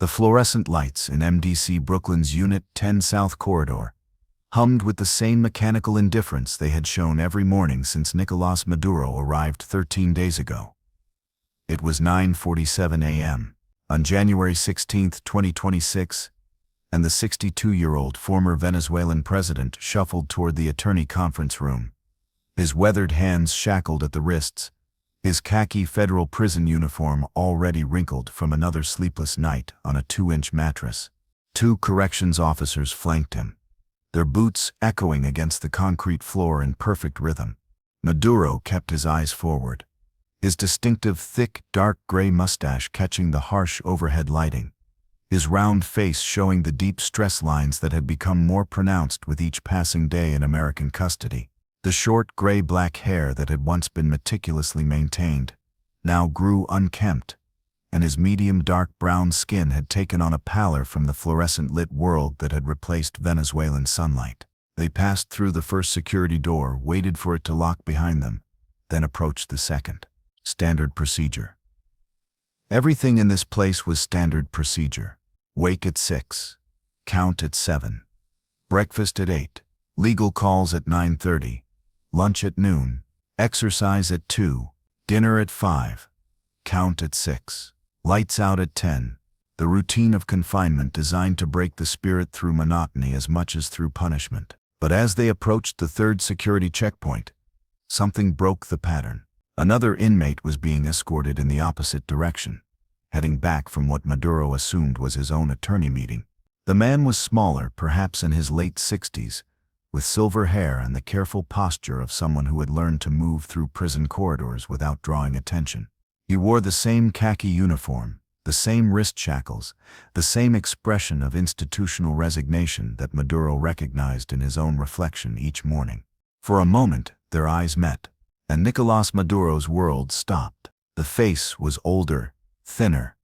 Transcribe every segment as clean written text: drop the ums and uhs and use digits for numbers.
The fluorescent lights in MDC Brooklyn's Unit 10 South Corridor hummed with the same mechanical indifference they had shown every morning since Nicolás Maduro arrived 13 days ago. It was 9:47 a.m. on January 16, 2026, and the 62-year-old former Venezuelan president shuffled toward the attorney conference room, his weathered hands shackled at the wrists, his khaki federal prison uniform already wrinkled from another sleepless night on a 2-inch mattress. 2 corrections officers flanked him, their boots echoing against the concrete floor in perfect rhythm. Maduro kept his eyes forward, his distinctive thick, dark gray mustache catching the harsh overhead lighting, his round face showing the deep stress lines that had become more pronounced with each passing day in American custody. The short gray-black hair that had once been meticulously maintained now grew unkempt, and his medium dark brown skin had taken on a pallor from the fluorescent-lit world that had replaced Venezuelan sunlight. They passed through the first security door, waited for it to lock behind them, then approached the second. Standard procedure. Everything in this place was standard procedure. Wake at 6. Count at 7. Breakfast at 8. Legal calls at 9:30. Lunch at noon. Exercise at 2. Dinner at 5. Count at 6. Lights out at 10. The routine of confinement designed to break the spirit through monotony as much as through punishment. But as they approached the third security checkpoint, something broke the pattern. Another inmate was being escorted in the opposite direction, heading back from what Maduro assumed was his own attorney meeting. The man was smaller, perhaps in his late 60s, with silver hair and the careful posture of someone who had learned to move through prison corridors without drawing attention. He wore the same khaki uniform, the same wrist shackles, the same expression of institutional resignation that Maduro recognized in his own reflection each morning. For a moment, their eyes met, and Nicolás Maduro's world stopped. The face was older, thinner,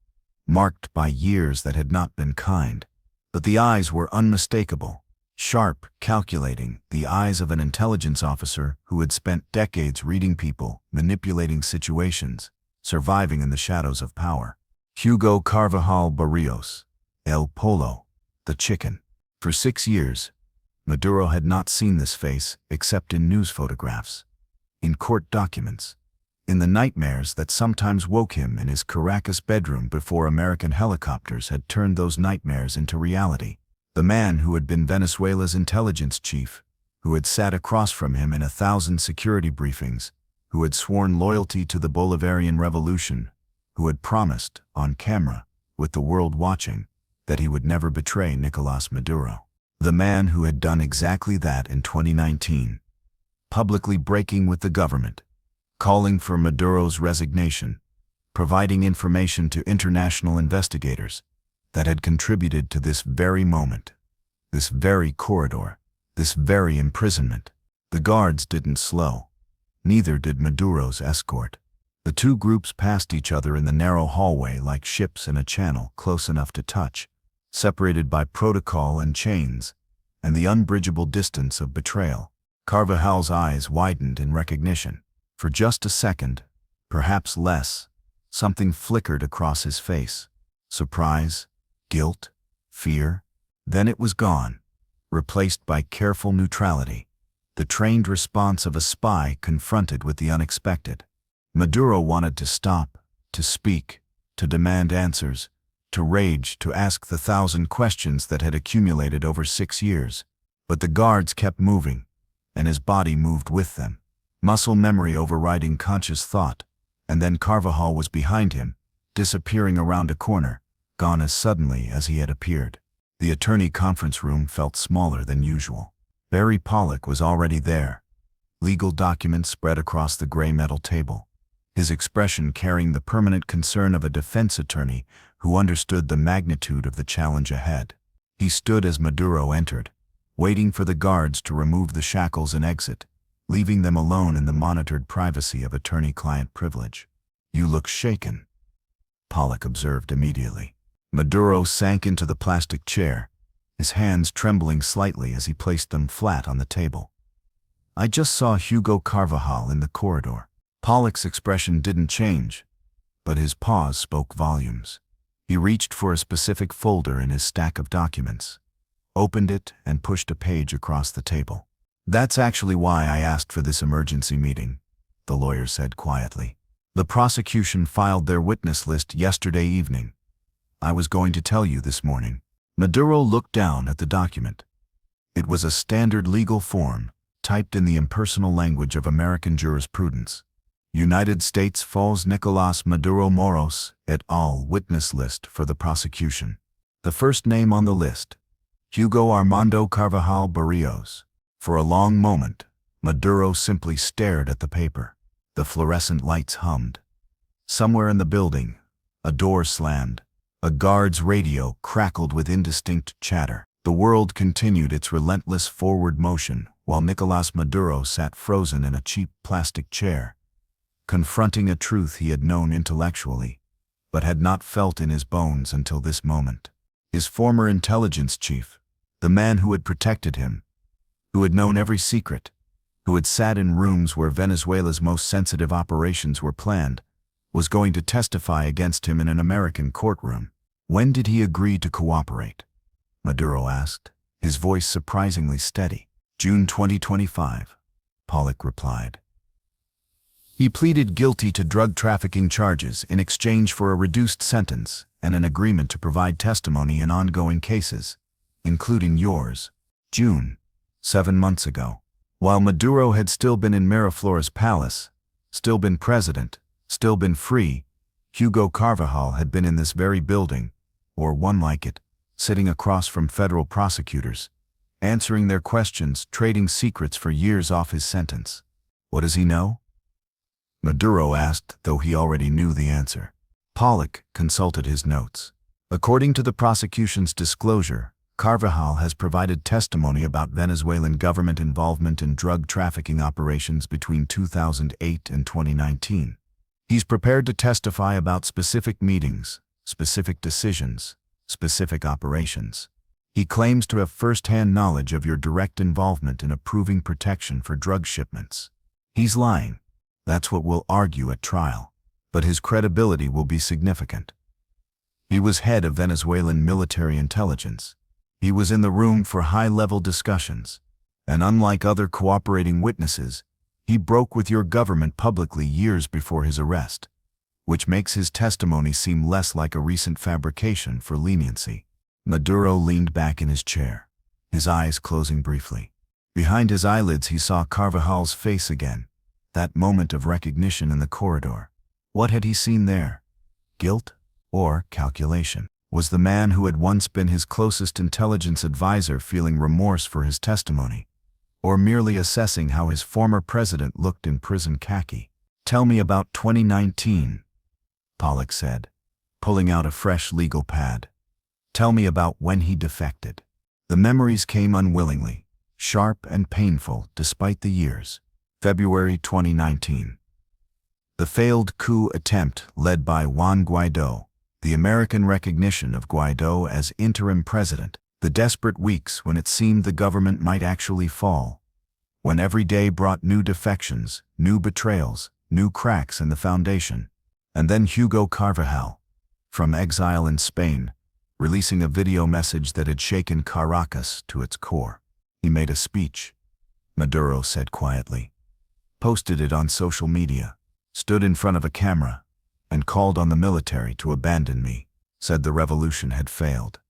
marked by years that had not been kind, but the eyes were unmistakable. Sharp, calculating, the eyes of an intelligence officer who had spent decades reading people, manipulating situations, surviving in the shadows of power. Hugo Carvajal Barrios, El Pollo, the chicken. For 6 years, Maduro had not seen this face except in news photographs, in court documents, in the nightmares that sometimes woke him in his Caracas bedroom before American helicopters had turned those nightmares into reality. The man who had been Venezuela's intelligence chief, who had sat across from him in 1,000 security briefings, who had sworn loyalty to the Bolivarian Revolution, who had promised, on camera, with the world watching, that he would never betray Nicolás Maduro. The man who had done exactly that in 2019, publicly breaking with the government, calling for Maduro's resignation, providing information to international investigators, that had contributed to this very moment, this very corridor, this very imprisonment. The guards didn't slow. Neither did Maduro's escort. The 2 groups passed each other in the narrow hallway like ships in a channel close enough to touch, separated by protocol and chains, and the unbridgeable distance of betrayal. Carvajal's eyes widened in recognition. For just a second, perhaps less, something flickered across his face. Surprise, guilt, fear. Then it was gone, replaced by careful neutrality, the trained response of a spy confronted with the unexpected. Maduro wanted to stop, to speak, to demand answers, to rage, to ask the 1,000 questions that had accumulated over 6 years. But the guards kept moving, and his body moved with them, muscle memory overriding conscious thought, and then Carvajal was behind him, disappearing around a corner, gone as suddenly as he had appeared. The attorney conference room felt smaller than usual. Barry Pollock was already there, legal documents spread across the gray metal table, his expression carrying the permanent concern of a defense attorney who understood the magnitude of the challenge ahead. He stood as Maduro entered, waiting for the guards to remove the shackles and exit, leaving them alone in the monitored privacy of attorney-client privilege. "You look shaken," Pollock observed immediately. Maduro sank into the plastic chair, his hands trembling slightly as he placed them flat on the table. "I just saw Hugo Carvajal in the corridor." Pollock's expression didn't change, but his pause spoke volumes. He reached for a specific folder in his stack of documents, opened it, and pushed a page across the table. "That's actually why I asked for this emergency meeting," the lawyer said quietly. "The prosecution filed their witness list yesterday evening. I was going to tell you this morning." Maduro looked down at the document. It was a standard legal form, typed in the impersonal language of American jurisprudence. United States Falls Nicolás Maduro Moros et al. Witness list for the prosecution. The first name on the list, Hugo Armando Carvajal Barrios. For a long moment, Maduro simply stared at the paper. The fluorescent lights hummed. Somewhere in the building, a door slammed. A guard's radio crackled with indistinct chatter. The world continued its relentless forward motion while Nicolás Maduro sat frozen in a cheap plastic chair, confronting a truth he had known intellectually, but had not felt in his bones until this moment. His former intelligence chief, the man who had protected him, who had known every secret, who had sat in rooms where Venezuela's most sensitive operations were planned, was going to testify against him in an American courtroom. "When did he agree to cooperate?" Maduro asked, his voice surprisingly steady. "June 2025, Pollock replied. "He pleaded guilty to drug trafficking charges in exchange for a reduced sentence and an agreement to provide testimony in ongoing cases, including yours." June, 7 months ago. While Maduro had still been in Miraflores Palace, still been president, still been free, Hugo Carvajal had been in this very building, or one like it, sitting across from federal prosecutors, answering their questions, trading secrets for years off his sentence. "What does he know?" Maduro asked, though he already knew the answer. Pollock consulted his notes. "According to the prosecution's disclosure, Carvajal has provided testimony about Venezuelan government involvement in drug trafficking operations between 2008 and 2019. He's prepared to testify about specific meetings, specific decisions, specific operations. He claims to have first-hand knowledge of your direct involvement in approving protection for drug shipments. He's lying. That's what we'll argue at trial. But his credibility will be significant. He was head of Venezuelan military intelligence. He was in the room for high-level discussions. And unlike other cooperating witnesses, he broke with your government publicly years before his arrest, which makes his testimony seem less like a recent fabrication for leniency." Maduro leaned back in his chair, his eyes closing briefly. Behind his eyelids he saw Carvajal's face again, that moment of recognition in the corridor. What had he seen there? Guilt or calculation? Was the man who had once been his closest intelligence advisor feeling remorse for his testimony, or merely assessing how his former president looked in prison khaki? "Tell me about 2019, Pollock said, pulling out a fresh legal pad. "Tell me about when he defected." The memories came unwillingly, sharp and painful despite the years. February 2019. The failed coup attempt led by Juan Guaidó, the American recognition of Guaidó as interim president, the desperate weeks when it seemed the government might actually fall, when every day brought new defections, new betrayals, new cracks in the foundation. And then Hugo Carvajal, from exile in Spain, releasing a video message that had shaken Caracas to its core. "He made a speech," Maduro said quietly, "posted it on social media, stood in front of a camera, and called on the military to abandon me, said the revolution had failed,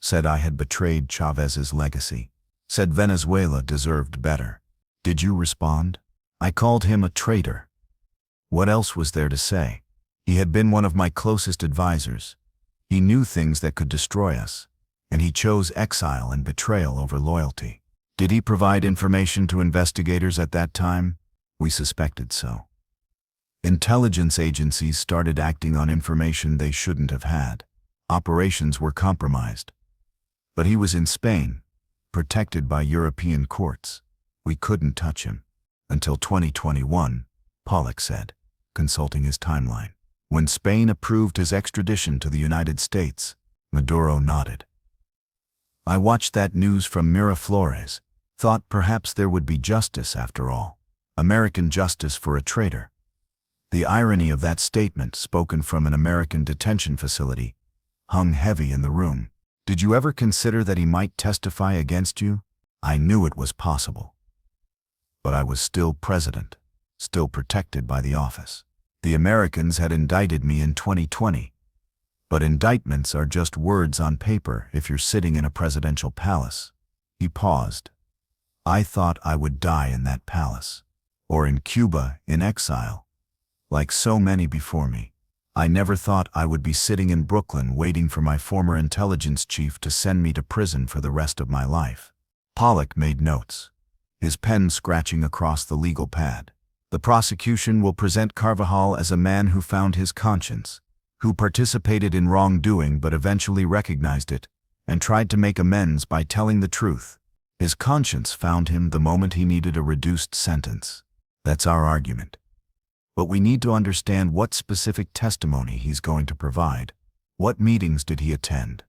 said I had betrayed Chávez's legacy, said Venezuela deserved better. Did you respond?" I called him a traitor. What else was there to say? He had been one of my closest advisors. He knew things that could destroy us, and he chose exile and betrayal over loyalty. Did he provide information to investigators at that time? We suspected so. Intelligence agencies started acting on information they shouldn't have had. Operations were compromised. But he was in Spain, protected by European courts. We couldn't touch him. Until 2021, Pollock said, consulting his timeline. When Spain approved his extradition to the United States, Maduro nodded. I watched that news from Miraflores, thought perhaps there would be justice after all. American justice for a traitor. The irony of that statement, spoken from an American detention facility, hung heavy in the room. Did you ever consider that he might testify against you? I knew it was possible. But I was still president, still protected by the office. The Americans had indicted me in 2020. But indictments are just words on paper if you're sitting in a presidential palace. He paused. I thought I would die in that palace. Or in Cuba, in exile. Like so many before me. I never thought I would be sitting in Brooklyn waiting for my former intelligence chief to send me to prison for the rest of my life. Pollock made notes, his pen scratching across the legal pad. The prosecution will present Carvajal as a man who found his conscience, who participated in wrongdoing but eventually recognized it, and tried to make amends by telling the truth. His conscience found him the moment he needed a reduced sentence. That's our argument. But we need to understand what specific testimony he's going to provide. What meetings did he attend?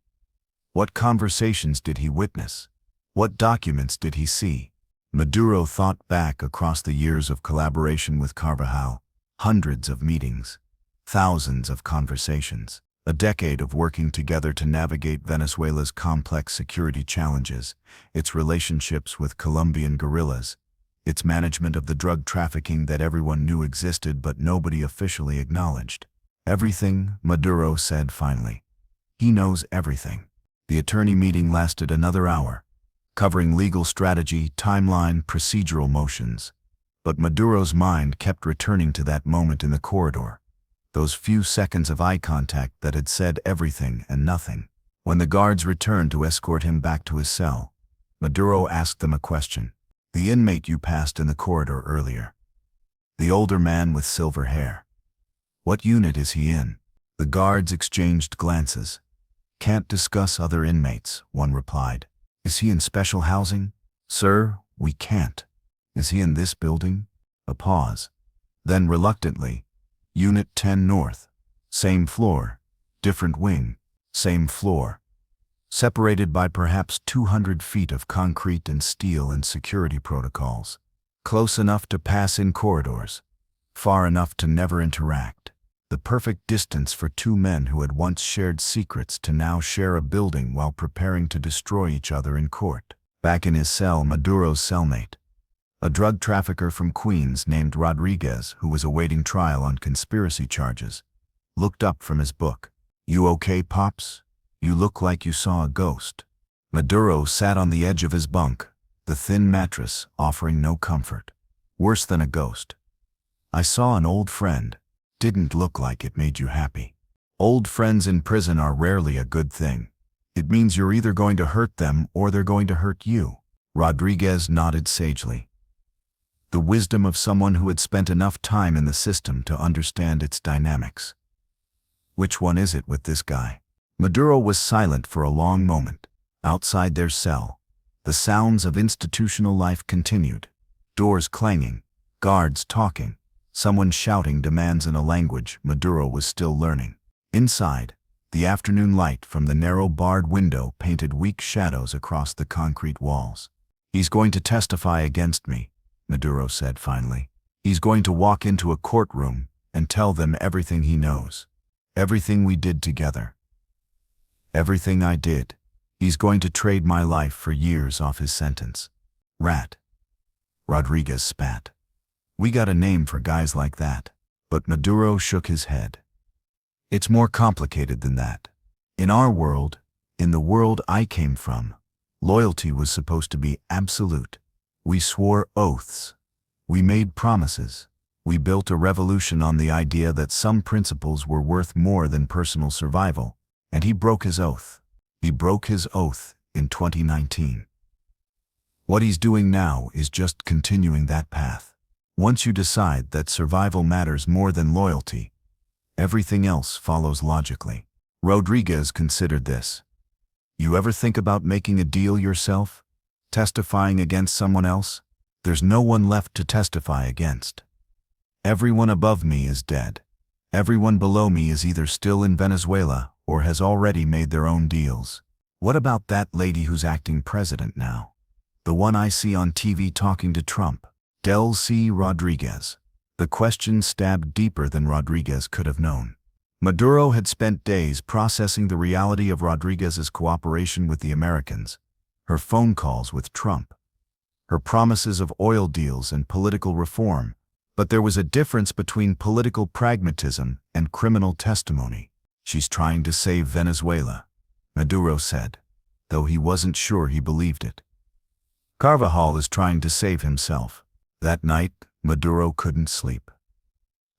What conversations did he witness? What documents did he see? Maduro thought back across the years of collaboration with Carvajal, hundreds of meetings, thousands of conversations, a decade of working together to navigate Venezuela's complex security challenges, its relationships with Colombian guerrillas, its management of the drug trafficking that everyone knew existed but nobody officially acknowledged. Everything, Maduro said finally. He knows everything. The attorney meeting lasted another hour, covering legal strategy, timeline, procedural motions. But Maduro's mind kept returning to that moment in the corridor, those few seconds of eye contact that had said everything and nothing. When the guards returned to escort him back to his cell, Maduro asked them a question. The inmate you passed in the corridor earlier. The older man with silver hair. What unit is he in? The guards exchanged glances. Can't discuss other inmates, one replied. Is he in special housing? Sir, we can't. Is he in this building? A pause. Then reluctantly, Unit 10 North. Same floor, different wing, same floor. Separated by perhaps 200 feet of concrete and steel and security protocols. Close enough to pass in corridors, far enough to never interact. The perfect distance for two men who had once shared secrets to now share a building while preparing to destroy each other in court. Back in his cell, Maduro's cellmate, a drug trafficker from Queens named Rodriguez, who was awaiting trial on conspiracy charges, looked up from his book. You okay, Pops? You look like you saw a ghost. Maduro sat on the edge of his bunk, the thin mattress offering no comfort. Worse than a ghost. I saw an old friend. Didn't look like it made you happy. Old friends in prison are rarely a good thing. It means you're either going to hurt them or they're going to hurt you. Rodriguez nodded sagely. The wisdom of someone who had spent enough time in the system to understand its dynamics. Which one is it with this guy? Maduro was silent for a long moment. Outside their cell, the sounds of institutional life continued. Doors clanging, guards talking, someone shouting demands in a language Maduro was still learning. Inside, the afternoon light from the narrow barred window painted weak shadows across the concrete walls. He's going to testify against me, Maduro said finally. He's going to walk into a courtroom and tell them everything he knows. Everything we did together. Everything I did. He's going to trade my life for years off his sentence. Rat. Rodriguez spat. We got a name for guys like that. But Maduro shook his head. It's more complicated than that. In our world, in the world I came from, loyalty was supposed to be absolute. We swore oaths. We made promises. We built a revolution on the idea that some principles were worth more than personal survival. And he broke his oath. He broke his oath in 2019. What he's doing now is just continuing that path. Once you decide that survival matters more than loyalty, everything else follows logically. Rodriguez considered this. You ever think about making a deal yourself? Testifying against someone else? There's no one left to testify against. Everyone above me is dead. Everyone below me is either still in Venezuela or has already made their own deals. What about that lady who's acting president now? The one I see on TV talking to Trump? Delcy Rodriguez. The question stabbed deeper than Rodriguez could have known. Maduro had spent days processing the reality of Rodriguez's cooperation with the Americans, her phone calls with Trump, her promises of oil deals and political reform. But there was a difference between political pragmatism and criminal testimony. "She's trying to save Venezuela," Maduro said, though he wasn't sure he believed it. "Carvajal is trying to save himself." That night, Maduro couldn't sleep.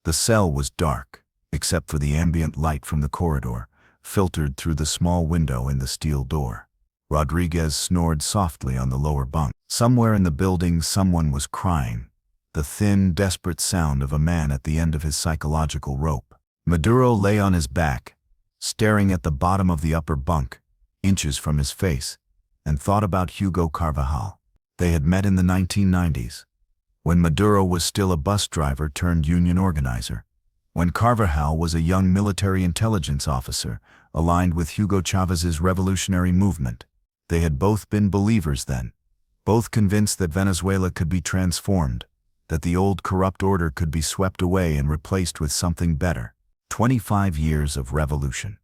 The cell was dark, except for the ambient light from the corridor, filtered through the small window in the steel door. Rodriguez snored softly on the lower bunk. Somewhere in the building, someone was crying, the thin, desperate sound of a man at the end of his psychological rope. Maduro lay on his back, staring at the bottom of the upper bunk, inches from his face, and thought about Hugo Carvajal. They had met in the 1990s, when Maduro was still a bus driver turned union organizer, when Carvajal was a young military intelligence officer aligned with Hugo Chávez's revolutionary movement. They had both been believers then, both convinced that Venezuela could be transformed, that the old corrupt order could be swept away and replaced with something better. 25 years of revolution.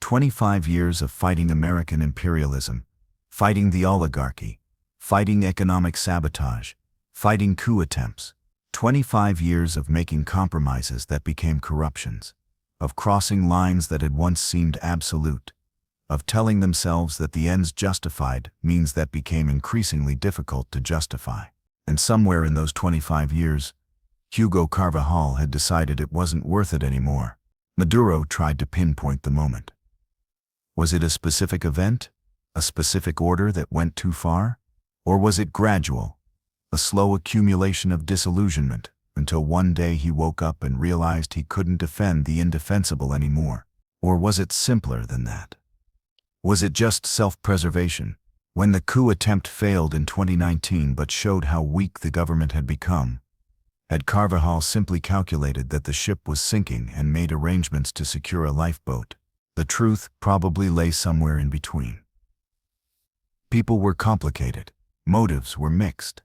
25 years of fighting American imperialism, fighting the oligarchy, fighting economic sabotage, fighting coup attempts. 25 years of making compromises that became corruptions, of crossing lines that had once seemed absolute, of telling themselves that the ends justified means that became increasingly difficult to justify. And somewhere in those 25 years, Hugo Carvajal had decided it wasn't worth it anymore. Maduro tried to pinpoint the moment. Was it a specific event, a specific order that went too far? Or was it gradual, a slow accumulation of disillusionment, until one day he woke up and realized he couldn't defend the indefensible anymore? Or was it simpler than that? Was it just self-preservation? When the coup attempt failed in 2019 but showed how weak the government had become, had Carvajal simply calculated that the ship was sinking and made arrangements to secure a lifeboat? The truth probably lay somewhere in between. People were complicated. Motives were mixed.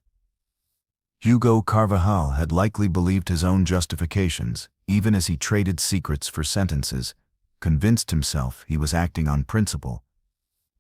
Hugo Carvajal had likely believed his own justifications, even as he traded secrets for sentences, convinced himself he was acting on principle,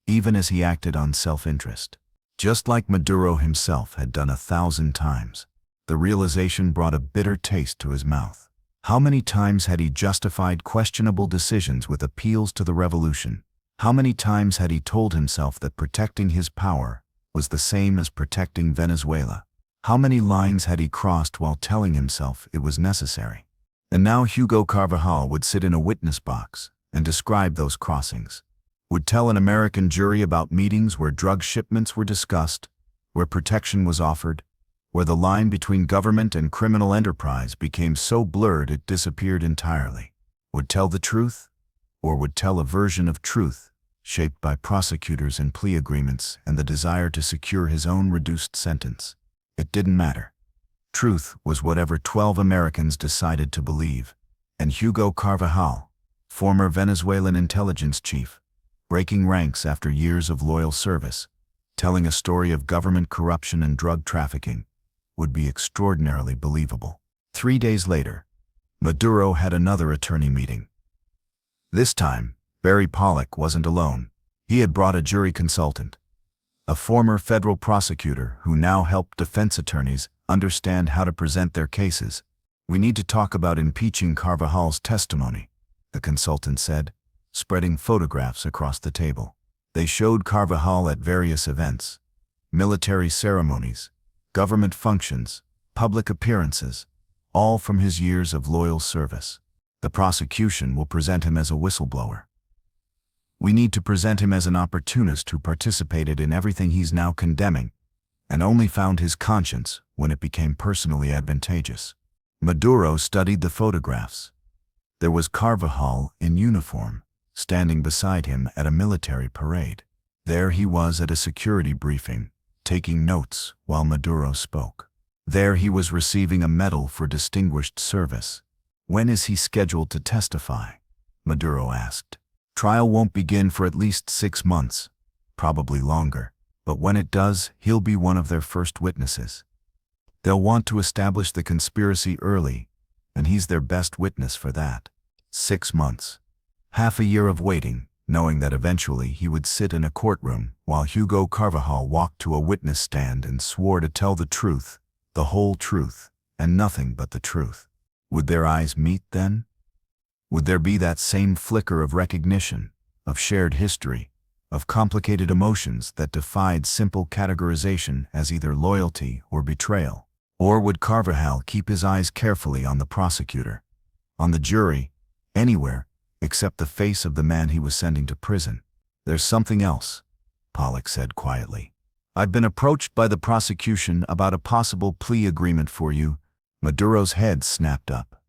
even as he acted on self-interest. Just like Maduro himself had done 1,000 times. The realization brought a bitter taste to his mouth. How many times had he justified questionable decisions with appeals to the revolution? How many times had he told himself that protecting his power was the same as protecting Venezuela? How many lines had he crossed while telling himself it was necessary? And now Hugo Carvajal would sit in a witness box and describe those crossings, would tell an American jury about meetings where drug shipments were discussed, where protection was offered, where the line between government and criminal enterprise became so blurred it disappeared entirely. Would tell the truth, or would tell a version of truth, shaped by prosecutors and plea agreements and the desire to secure his own reduced sentence. It didn't matter. Truth was whatever 12 Americans decided to believe, and Hugo Carvajal, former Venezuelan intelligence chief, breaking ranks after years of loyal service, telling a story of government corruption and drug trafficking, would be extraordinarily believable. 3 days later, Maduro had another attorney meeting. This time, Barry Pollock wasn't alone. He had brought a jury consultant, a former federal prosecutor who now helped defense attorneys understand how to present their cases. "We need to talk about impeaching Carvajal's testimony," the consultant said, spreading photographs across the table. They showed Carvajal at various events, military ceremonies, government functions, public appearances, all from his years of loyal service. "The prosecution will present him as a whistleblower. We need to present him as an opportunist who participated in everything he's now condemning and only found his conscience when it became personally advantageous." Maduro studied the photographs. There was Carvajal in uniform, standing beside him at a military parade. There he was at a security briefing, taking notes while Maduro spoke. There he was receiving a medal for distinguished service. "When is he scheduled to testify?" Maduro asked. "Trial won't begin for at least 6 months, probably longer, but when it does, he'll be one of their first witnesses. They'll want to establish the conspiracy early, and he's their best witness for that." 6 months. Half a year of waiting, knowing that eventually he would sit in a courtroom while Hugo Carvajal walked to a witness stand and swore to tell the truth, the whole truth, and nothing but the truth. Would their eyes meet then? Would there be that same flicker of recognition, of shared history, of complicated emotions that defied simple categorization as either loyalty or betrayal? Or would Carvajal keep his eyes carefully on the prosecutor, on the jury, anywhere except the face of the man he was sending to prison? "There's something else," Pollock said quietly. "I've been approached by the prosecution about a possible plea agreement for you." Maduro's head snapped up.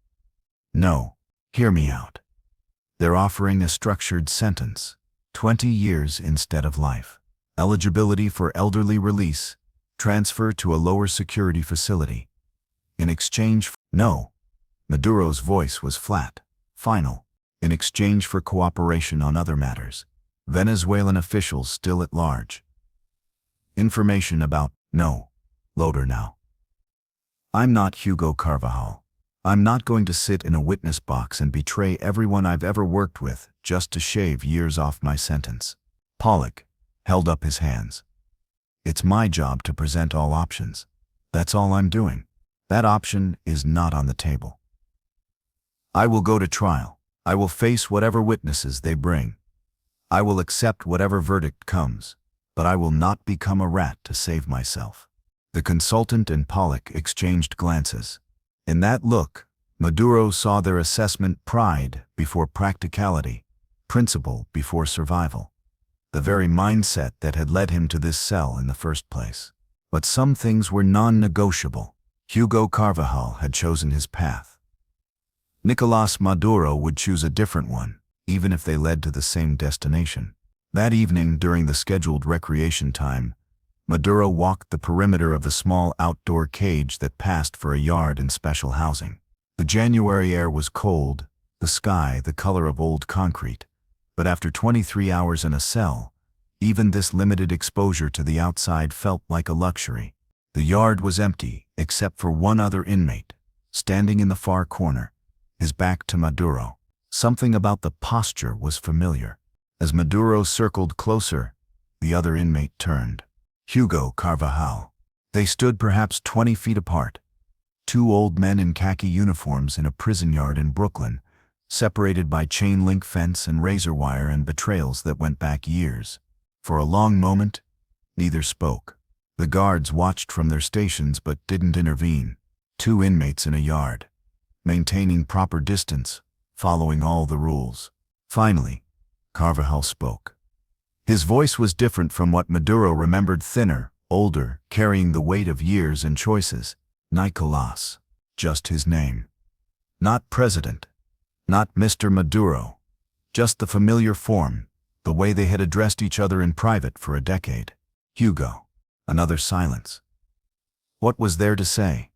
"No, hear me out. They're offering a structured sentence, 20 years instead of life. Eligibility for elderly release, transfer to a lower security facility. In exchange for—" "No." Maduro's voice was flat, final. "In exchange for cooperation on other matters. Venezuelan officials still at large. Information about—" "No. Loader now. I'm not Hugo Carvajal. I'm not going to sit in a witness box and betray everyone I've ever worked with just to shave years off my sentence." Pollock held up his hands. "It's my job to present all options. That's all I'm doing. That option is not on the table. I will go to trial. I will face whatever witnesses they bring. I will accept whatever verdict comes, but I will not become a rat to save myself." The consultant and Pollock exchanged glances. In that look, Maduro saw their assessment: pride before practicality, principle before survival. The very mindset that had led him to this cell in the first place. But some things were non-negotiable. Hugo Carvajal had chosen his path. Nicolás Maduro would choose a different one, even if they led to the same destination. That evening, during the scheduled recreation time, Maduro walked the perimeter of the small outdoor cage that passed for a yard in special housing. The January air was cold, the sky the color of old concrete, but after 23 hours in a cell, even this limited exposure to the outside felt like a luxury. The yard was empty, except for one other inmate, standing in the far corner, his back to Maduro. Something about the posture was familiar. As Maduro circled closer, the other inmate turned. Hugo Carvajal. They stood perhaps 20 feet apart. Two old men in khaki uniforms in a prison yard in Brooklyn, separated by chain-link fence and razor wire and betrayals that went back years. For a long moment, neither spoke. The guards watched from their stations but didn't intervene. Two inmates in a yard, maintaining proper distance, following all the rules. Finally, Carvajal spoke. His voice was different from what Maduro remembered: thinner, older, carrying the weight of years and choices. Nicolás. Just his name. Not President. Not Mr. Maduro. Just the familiar form, the way they had addressed each other in private for a decade. Hugo. Another silence. What was there to say?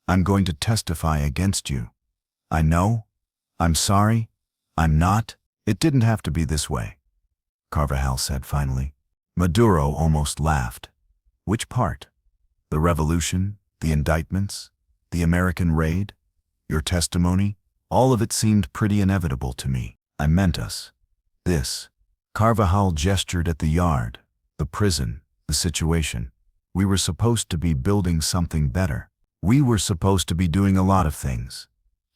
"I'm going to testify against you. I know. I'm sorry. I'm not." "It didn't have to be this way," Carvajal said finally. Maduro almost laughed. "Which part? The revolution, the indictments, the American raid, your testimony? All of it seemed pretty inevitable to me. I meant us. This." Carvajal gestured at the yard, the prison, the situation. "We were supposed to be building something better. We were supposed to be doing a lot of things.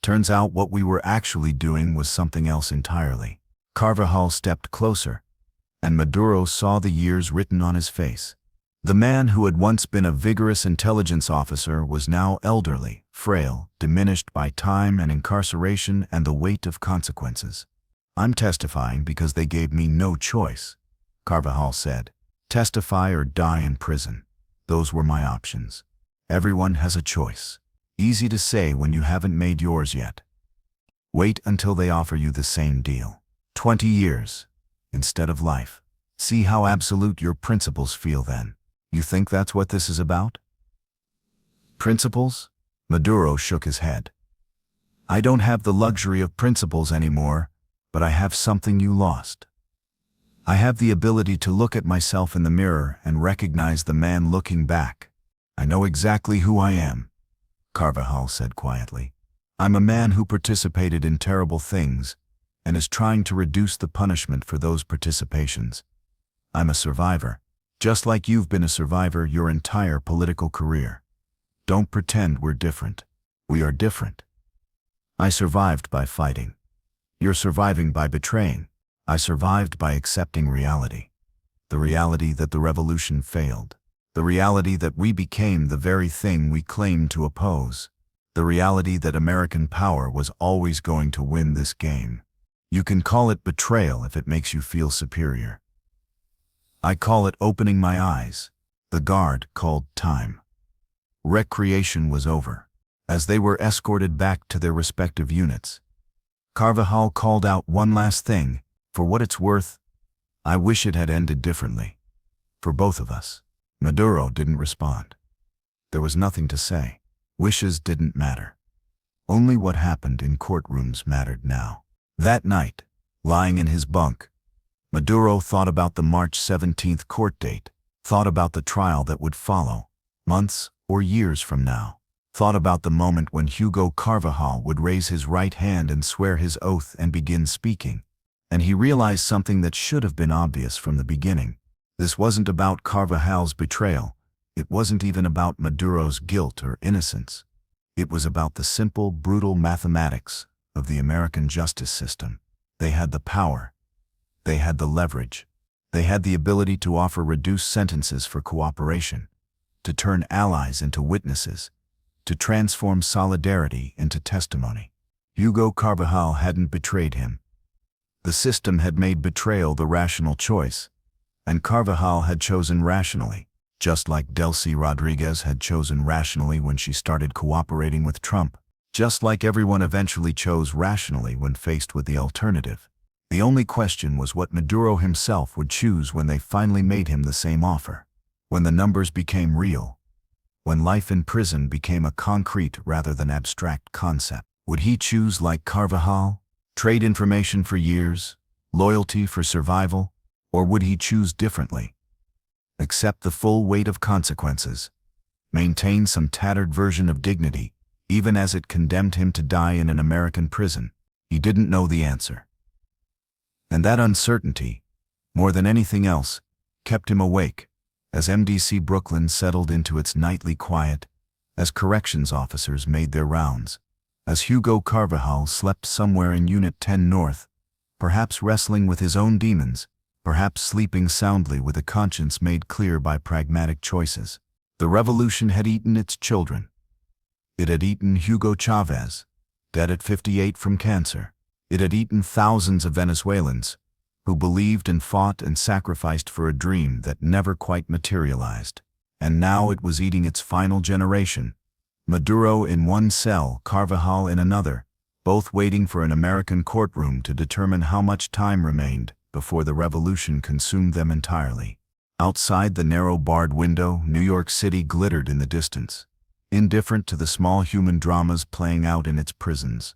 Turns out what we were actually doing was something else entirely." Carvajal stepped closer, and Maduro saw the years written on his face. The man who had once been a vigorous intelligence officer was now elderly, frail, diminished by time and incarceration and the weight of consequences. "I'm testifying because they gave me no choice," Carvajal said. "Testify or die in prison. Those were my options. Everyone has a choice. Easy to say when you haven't made yours yet. Wait until they offer you the same deal. 20 years instead of life. See how absolute your principles feel then. You think that's what this is about?" "Principles?" Maduro shook his head. "I don't have the luxury of principles anymore, but I have something you lost. I have the ability to look at myself in the mirror and recognize the man looking back. I know exactly who I am," Carvajal said quietly. I'm a man who participated in terrible things and is trying to reduce the punishment for those participations. I'm a survivor, just like you've been a survivor your entire political career. Don't pretend we're different. We are different. I survived by fighting. You're surviving by betraying. I survived by accepting reality. The reality that the revolution failed. The reality that we became the very thing we claimed to oppose. The reality that American power was always going to win this game. You can call it betrayal if it makes you feel superior. I call it opening my eyes. The guard called time. Recreation was over. As they were escorted back to their respective units, Carvajal called out one last thing. For what it's worth, I wish it had ended differently. For both of us. Maduro didn't respond. There was nothing to say. Wishes didn't matter. Only what happened in courtrooms mattered now. That night, lying in his bunk, Maduro thought about the March 17th court date, thought about the trial that would follow, months or years from now, thought about the moment when Hugo Carvajal would raise his right hand and swear his oath and begin speaking. And he realized something that should have been obvious from the beginning. This wasn't about Carvajal's betrayal. It wasn't even about Maduro's guilt or innocence. It was about the simple, brutal mathematics of the American justice system. They had the power. They had the leverage. They had the ability to offer reduced sentences for cooperation, to turn allies into witnesses, to transform solidarity into testimony. Hugo Carvajal hadn't betrayed him. The system had made betrayal the rational choice, and Carvajal had chosen rationally, just like Delcy Rodriguez had chosen rationally when she started cooperating with Trump, just like everyone eventually chose rationally when faced with the alternative. The only question was what Maduro himself would choose when they finally made him the same offer, when the numbers became real, when life in prison became a concrete rather than abstract concept. Would he choose like Carvajal? Trade information for years, loyalty for survival, or would he choose differently? Accept the full weight of consequences, maintain some tattered version of dignity, even as it condemned him to die in an American prison? He didn't know the answer. And that uncertainty, more than anything else, kept him awake, as MDC Brooklyn settled into its nightly quiet, as corrections officers made their rounds, as Hugo Carvajal slept somewhere in Unit 10 North, perhaps wrestling with his own demons, perhaps sleeping soundly with a conscience made clear by pragmatic choices. The revolution had eaten its children. It had eaten Hugo Chavez, dead at 58 from cancer. It had eaten thousands of Venezuelans who believed and fought and sacrificed for a dream that never quite materialized. And now it was eating its final generation. Maduro in one cell, Carvajal in another, both waiting for an American courtroom to determine how much time remained before the revolution consumed them entirely. Outside the narrow barred window, New York City glittered in the distance, indifferent to the small human dramas playing out in its prisons.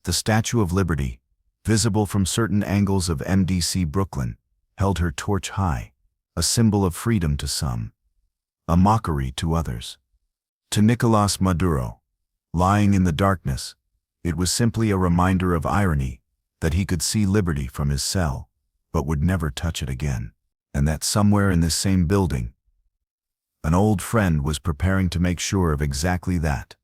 The Statue of Liberty, visible from certain angles of MDC Brooklyn, held her torch high, a symbol of freedom to some, a mockery to others. To Nicolás Maduro, lying in the darkness, it was simply a reminder of irony that he could see liberty from his cell, but would never touch it again, and that somewhere in this same building, an old friend was preparing to make sure of exactly that.